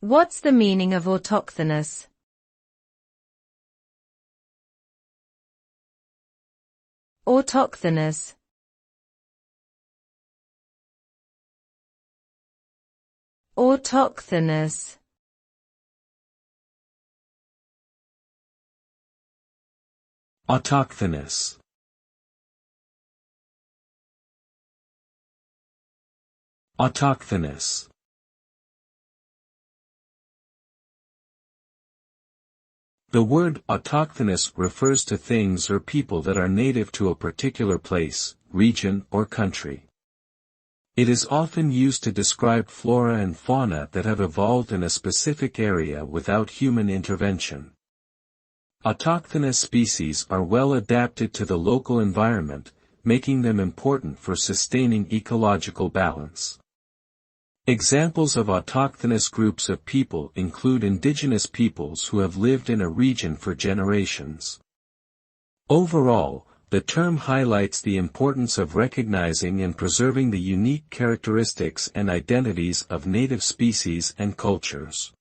What's the meaning of autochthonous? Autochthonous. Autochthonous. Autochthonous. Autochthonous. The word autochthonous refers to things or people that are native to a particular place, region, or country. It is often used to describe flora and fauna that have evolved in a specific area without human intervention. Autochthonous species are well adapted to the local environment, making them important for sustaining ecological balance. Examples of autochthonous groups of people include indigenous peoples who have lived in a region for generations. Overall, the term highlights the importance of recognizing and preserving the unique characteristics and identities of native species and cultures.